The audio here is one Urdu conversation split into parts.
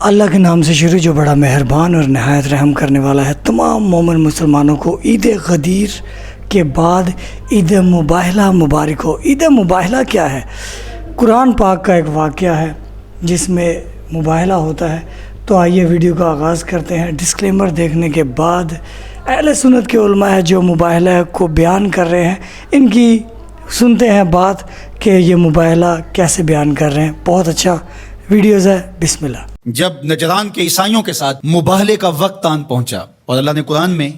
اللہ کے نام سے شروع جو بڑا مہربان اور نہایت رحم کرنے والا ہے۔ تمام مومن مسلمانوں کو عید غدیر کے بعد عید مباہلہ مبارک ہو۔ عید مباہلہ کیا ہے؟ قرآن پاک کا ایک واقعہ ہے جس میں مباہلہ ہوتا ہے۔ تو آئیے ویڈیو کا آغاز کرتے ہیں۔ ڈسکلیمر دیکھنے کے بعد اہل سنت کے علماء ہیں جو مباہلہ کو بیان کر رہے ہیں، ان کی سنتے ہیں بات کہ یہ مباہلہ کیسے بیان کر رہے ہیں۔ بہت اچھا ویڈیوز ہے، بسم اللہ۔ جب نجران کے عیسائیوں کے ساتھ مباہلے کا وقت آن پہنچا اور اللہ نے قرآن میں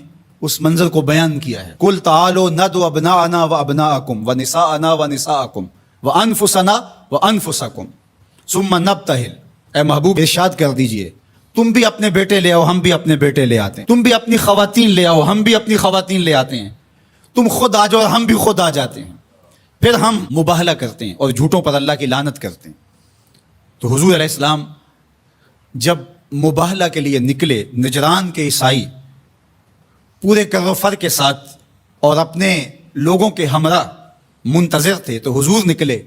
اس منظر کو بیان کیا ہے، قُلْ تَعَالُوا نَدْعُ أَبْنَاءَنَا وَأَبْنَاءَكُمْ وَنِسَاءَنَا وَنِسَاءَكُمْ وَأَنفُسَنَا وَأَنفُسَكُمْ ثُمَّ نَبْتَهِلْ۔ اے محبوب ارشاد کر دیجئے، تم بھی اپنے بیٹے لے آؤ، ہم بھی اپنے بیٹے لے آتے ہیں، تم بھی اپنی خواتین لے آؤ، ہم بھی اپنی خواتین لے آتے ہیں، تم خود آ جاؤ اور ہم بھی خود آ جاتے ہیں، پھر ہم مباہلہ کرتے ہیں اور جھوٹوں پر اللہ کی لعنت کرتے ہیں۔ تو حضور علیہ السلام جب مباہلہ کے لیے نکلے، نجران کے عیسائی پورے کر و فر کے ساتھ اور اپنے لوگوں کے ہمراہ منتظر تھے، تو حضور نکلے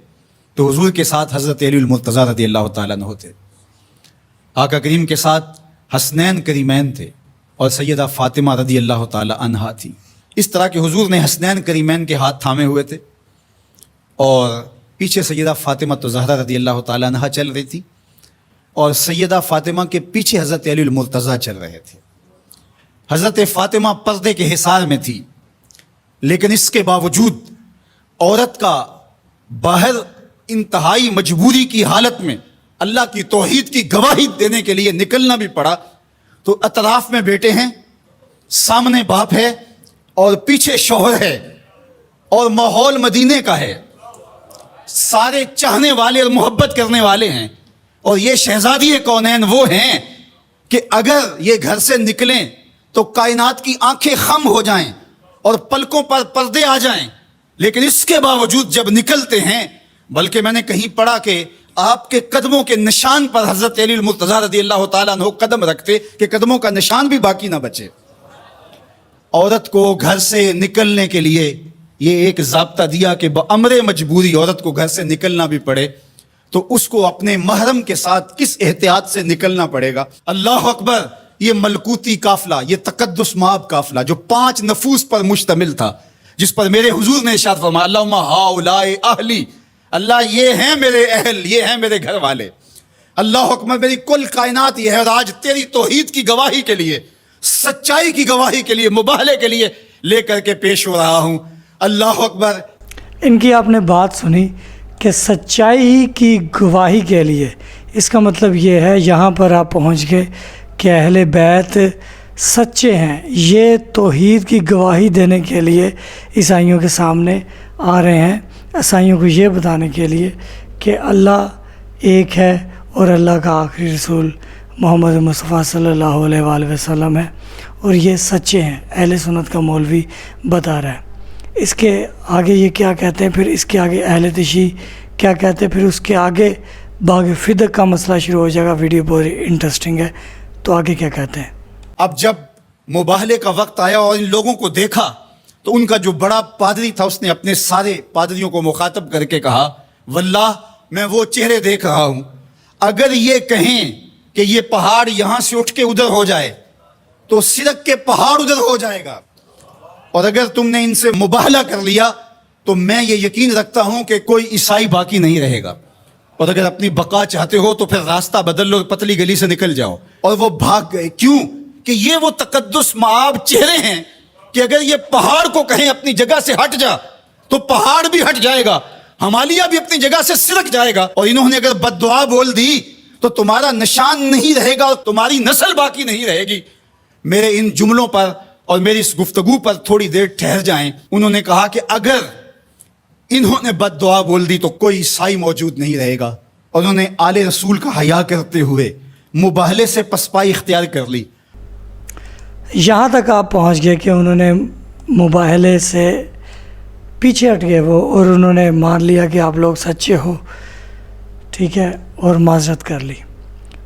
تو حضور کے ساتھ حضرت علی المرتضیٰ رضی اللہ تعالیٰ عنہ تھے۔ آقا کریم کے ساتھ حسنین کریمین تھے اور سیدہ فاطمہ رضی اللہ تعالیٰ عنہا تھی۔ اس طرح کہ حضور نے حسنین کریمین کے ہاتھ تھامے ہوئے تھے اور پیچھے سیدہ فاطمہ تو زہرا رضی اللہ تعالیٰ عنہا چل رہی تھی اور سیدہ فاطمہ کے پیچھے حضرت علی المرتضیٰ چل رہے تھے۔ حضرت فاطمہ پردے کے حصار میں تھی، لیکن اس کے باوجود عورت کا باہر انتہائی مجبوری کی حالت میں اللہ کی توحید کی گواہی دینے کے لیے نکلنا بھی پڑا۔ تو اطراف میں بیٹے ہیں، سامنے باپ ہے اور پیچھے شوہر ہے اور ماحول مدینے کا ہے، سارے چاہنے والے اور محبت کرنے والے ہیں، اور یہ شہزادی کونین وہ ہیں کہ اگر یہ گھر سے نکلیں تو کائنات کی آنکھیں خم ہو جائیں اور پلکوں پر پردے آ جائیں، لیکن اس کے باوجود جب نکلتے ہیں، بلکہ میں نے کہیں پڑھا کہ آپ کے قدموں کے نشان پر حضرت علی المرتضیٰ رضی اللہ تعالیٰ عنہ قدم رکھتے کہ قدموں کا نشان بھی باقی نہ بچے۔ عورت کو گھر سے نکلنے کے لیے یہ ایک ضابطہ دیا کہ بامر مجبوری عورت کو گھر سے نکلنا بھی پڑے تو اس کو اپنے محرم کے ساتھ کس احتیاط سے نکلنا پڑے گا۔ اللہ اکبر! یہ ملکوتی قافلہ، یہ تقدس مآب قافلہ جو 5 نفوس پر مشتمل تھا، جس پر میرے حضور نے ارشاد فرمایا اللہم ہؤلاء اہلی، اللہ یہ ہیں میرے اہل، یہ ہیں میرے گھر والے۔ اللہ اکبر! میری کل کائنات یہ ہے، اور آج تیری توحید کی گواہی کے لیے، سچائی کی گواہی کے لیے، مباہلے کے لیے لے کر کے پیش ہو رہا ہوں۔ اللہ اکبر! ان کی آپ نے بات سنی کہ سچائی کی گواہی کے لیے، اس کا مطلب یہ ہے یہاں پر آپ پہنچ گئے کہ اہل بیت سچے ہیں۔ یہ توحید کی گواہی دینے کے لیے عیسائیوں کے سامنے آ رہے ہیں، عیسائیوں کو یہ بتانے کے لیے کہ اللہ ایک ہے اور اللہ کا آخری رسول محمد مصطفیٰ صلی اللہ علیہ وآلہ وسلم ہے، اور یہ سچے ہیں۔ اہل سنت کا مولوی بتا رہا ہے۔ اس کے آگے یہ کیا کہتے ہیں، پھر اس کے آگے اہل تشیع کیا کہتے ہیں، پھر اس کے آگے باغ فدق کا مسئلہ شروع ہو جائے گا۔ ویڈیو بہت انٹرسٹنگ ہے، تو آگے کیا کہتے ہیں۔ اب جب مباہلے کا وقت آیا اور ان لوگوں کو دیکھا تو ان کا جو بڑا پادری تھا اس نے اپنے سارے پادریوں کو مخاطب کر کے کہا واللہ میں وہ چہرے دیکھ رہا ہوں، اگر یہ کہیں کہ یہ پہاڑ یہاں سے اٹھ کے ادھر ہو جائے تو سرک کے پہاڑ ادھر ہو جائے گا، اور اگر تم نے ان سے مباہلہ کر لیا تو میں یہ یقین رکھتا ہوں کہ کوئی عیسائی باقی نہیں رہے گا، اور اگر اپنی بقا چاہتے ہو تو پھر راستہ بدل لو، پتلی گلی سے نکل جاؤ۔ اور وہ بھاگ گئے، کیوں کہ یہ وہ تقدس مآب چہرے ہیں کہ اگر یہ پہاڑ کو کہیں اپنی جگہ سے ہٹ جا تو پہاڑ بھی ہٹ جائے گا، ہمالیہ بھی اپنی جگہ سے سرک جائے گا، اور انہوں نے اگر بد دعا بول دی تو تمہارا نشان نہیں رہے گا اور تمہاری نسل باقی نہیں رہے گی۔ میرے ان جملوں پر اور میری اس گفتگو پر تھوڑی دیر ٹھہر جائیں۔ انہوں نے کہا کہ اگر انہوں نے بد دعا بول دی تو کوئی عیسائی موجود نہیں رہے گا، اور انہوں نے آل رسول کا حیا کرتے ہوئے مباہلے سے پسپائی اختیار کر لی۔ یہاں تک آپ پہنچ گئے کہ انہوں نے مباہلے سے پیچھے ہٹ گئے وہ، اور انہوں نے مان لیا کہ آپ لوگ سچے ہو، ٹھیک ہے، اور معذرت کر لی۔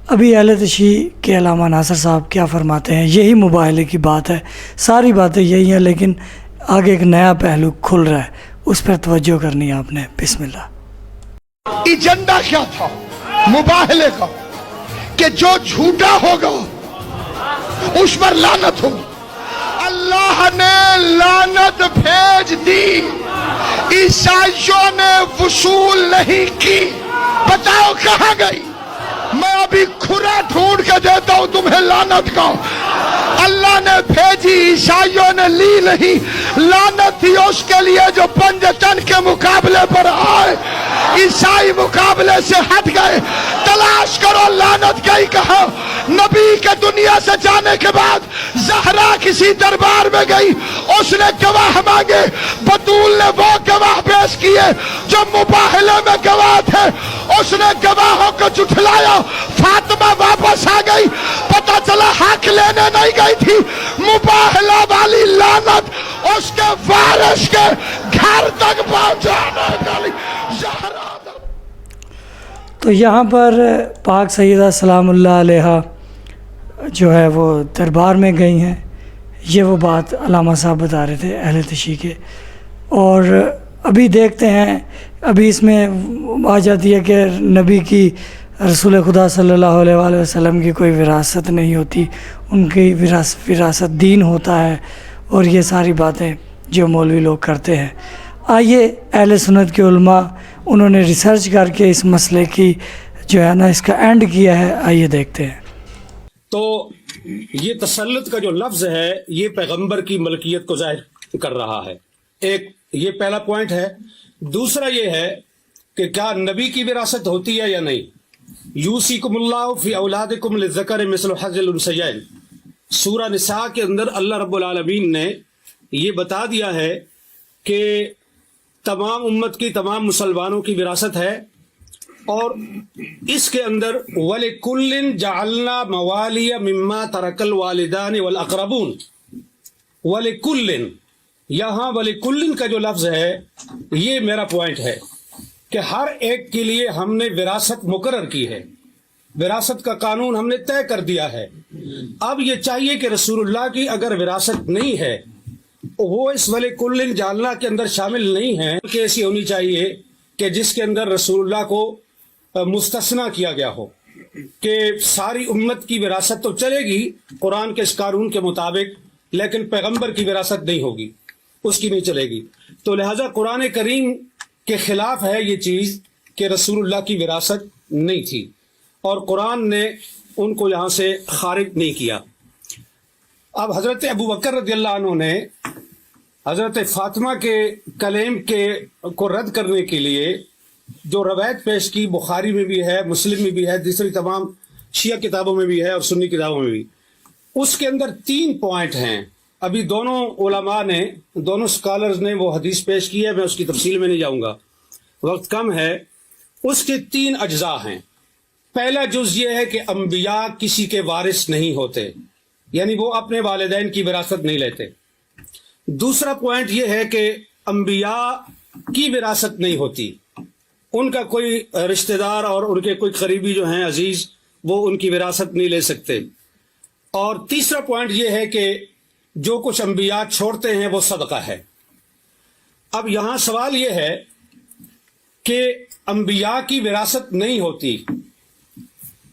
ابھی اہل تشیع کے علامہ ناصر صاحب کیا فرماتے ہیں، یہی مباہلے کی بات ہے، ساری باتیں یہی ہیں، لیکن آگے ایک نیا پہلو کھل رہا ہے، اس پر توجہ کرنی ہے آپ نے۔ بسم اللہ۔ ایجنڈا کیا تھا مباہلے کا؟ کہ جو جھوٹا ہوگا اس پر لعنت ہو. اللہ نے لعنت بھیج دی, عیسائیوں نے وصول نہیں کی. بتاؤ کہاں گئی؟ میں ابھی کھرا ڈھونڈ کے دیتا ہوں تمہیں لعنت کا. اللہ نے بھیجی, عیسائیوں نے لی نہیں. لعنت تھی اس کے لیے جو پنجتن کے مقابلے پر آئے, عیسائی مقابلے سے ہٹ گئے. تلاش کرو لعنت گئی کہاں. نبی کے دنیا سے جانے کے بعد زہرا کسی دربار میں گئی, اس نے گواہ مانگے, بطول نے وہ گواہ پیش کیے جو مباہلے میں گواہ تھے, اس نے گواہوں کو جھٹلایا. فاطمہ واپس آ گئی, پتہ چلا حق لینے نہیں گئی تھی, مباہلہ والی لعنت اس کے وارث کے گھر تک پہنچانے والی زہرا. تو یہاں پر پاک سیدہ سلام اللہ علیہا جو ہے وہ دربار میں گئی ہیں. یہ وہ بات علامہ صاحب بتا رہے تھے اہل تشیع کے. اور ابھی دیکھتے ہیں, ابھی اس میں آ جاتی ہے کہ نبی کی, رسول خدا صلی اللہ علیہ وآلہ وسلم کی کوئی وراثت نہیں ہوتی, ان کی وراثت دین ہوتا ہے, اور یہ ساری باتیں جو مولوی لوگ کرتے ہیں. آئیے اہل سنت کے علماء انہوں نے ریسرچ کر کے اس مسئلے کی جو ہے نا اس کا اینڈ کیا ہے, آئیے دیکھتے ہیں. تو یہ تسلط کا جو لفظ ہے یہ پیغمبر کی ملکیت کو ظاہر کر رہا ہے. ایک یہ پہلا پوائنٹ ہے. دوسرا یہ ہے کہ کیا نبی کی وراثت ہوتی ہے یا نہیں. یوصیکم اللہ فی اولادکم للذکر مثل حظ الانثیین, سورہ نساء کے اندر اللہ رب العالمین نے یہ بتا دیا ہے کہ تمام امت کی, تمام مسلمانوں کی وراثت ہے, اور اس کے اندر وَلِكُلٍّ جَعَلْنَا مَوَالِيَ مِمَّا تَرَكَ الْوَالِدَانِ وَالْأَقْرَبُونَ. وَلِكُلٍّ, یہاں وَلِكُلٍّ کا جو لفظ ہے یہ میرا پوائنٹ ہے کہ ہر ایک کے لیے ہم نے وراثت مقرر کی ہے, وراثت کا قانون ہم نے طے کر دیا ہے. اب یہ چاہیے کہ رسول اللہ کی اگر وراثت نہیں ہے وہ اس وَلِكُلٍّ جَعَلْنَا کے اندر شامل نہیں ہے, کہ ایسی ہونی چاہیے کہ جس کے اندر رسول اللہ کو مستثنا کیا گیا ہو, کہ ساری امت کی وراثت تو چلے گی قرآن کے اس قانون کے مطابق, لیکن پیغمبر کی وراثت نہیں ہوگی, اس کی نہیں چلے گی. تو لہٰذا قرآن کریم کے خلاف ہے یہ چیز کہ رسول اللہ کی وراثت نہیں تھی, اور قرآن نے ان کو یہاں سے خارج نہیں کیا. اب حضرت ابو بکر رضی اللہ عنہ نے حضرت فاطمہ کے کلیم کو رد کرنے کے لیے جو روایت پیش کی, بخاری میں بھی ہے, مسلم میں بھی ہے, دوسری تمام شیعہ کتابوں میں بھی ہے اور سنی کتابوں میں بھی, اس کے اندر 3 پوائنٹ ہیں. ابھی دونوں علماء نے, دونوں اسکالرز نے وہ حدیث پیش کی ہے, میں اس کی تفصیل میں نہیں جاؤں گا, وقت کم ہے. اس کے 3 اجزاء ہیں. پہلا جز یہ ہے کہ انبیاء کسی کے وارث نہیں ہوتے, یعنی وہ اپنے والدین کی وراثت نہیں لیتے. دوسرا پوائنٹ یہ ہے کہ انبیاء کی وراثت نہیں ہوتی, ان کا کوئی رشتہ دار اور ان کے کوئی قریبی جو ہیں عزیز وہ ان کی وراثت نہیں لے سکتے. اور تیسرا پوائنٹ یہ ہے کہ جو کچھ انبیاء چھوڑتے ہیں وہ صدقہ ہے. اب یہاں سوال یہ ہے کہ انبیاء کی وراثت نہیں ہوتی,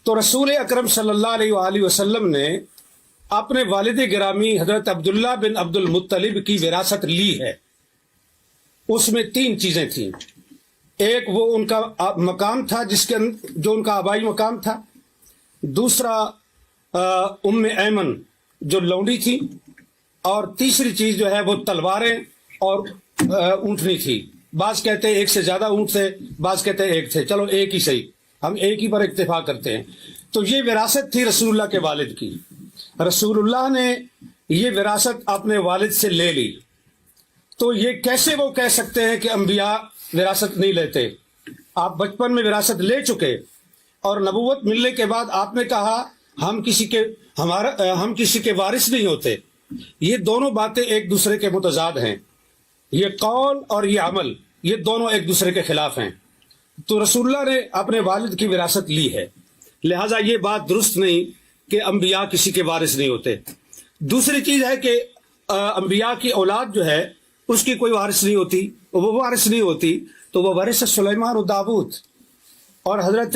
تو رسول اکرم صلی اللہ علیہ وآلہ وسلم نے اپنے والد گرامی حضرت عبداللہ بن عبد المطلب کی وراثت لی ہے. اس میں 3 چیزیں تھیں. ایک وہ ان کا مقام تھا جس کے جو ان کا آبائی مقام تھا. دوسرا ام ایمن جو لونڈی تھی, اور تیسری چیز جو ہے وہ تلواریں اور اونٹنی تھی. بعض کہتے ہیں ایک سے زیادہ اونٹ تھے, بعض کہتے ہیں ایک تھے, چلو ایک ہی صحیح, ہم ایک ہی پر اکتفا کرتے ہیں. تو یہ وراثت تھی رسول اللہ کے والد کی. رسول اللہ نے یہ وراثت اپنے والد سے لے لی, تو یہ کیسے وہ کہہ سکتے ہیں کہ انبیاء وراثت نہیں لیتے؟ آپ بچپن میں وراثت لے چکے اور نبوت ملنے کے بعد آپ نے کہا ہم کسی کے وارث نہیں ہوتے. یہ دونوں باتیں ایک دوسرے کے متضاد ہیں. یہ قول اور یہ عمل یہ دونوں ایک دوسرے کے خلاف ہیں. تو رسول اللہ نے اپنے والد کی وراثت لی ہے, لہٰذا یہ بات درست نہیں کہ انبیاء کسی کے وارث نہیں ہوتے. دوسری چیز ہے کہ انبیاء کی اولاد جو ہے اس کی کوئی وارث نہیں ہوتی, وہ وارث نہیں ہوتی تو وہ وارث سلیمان و داؤد. اور حضرت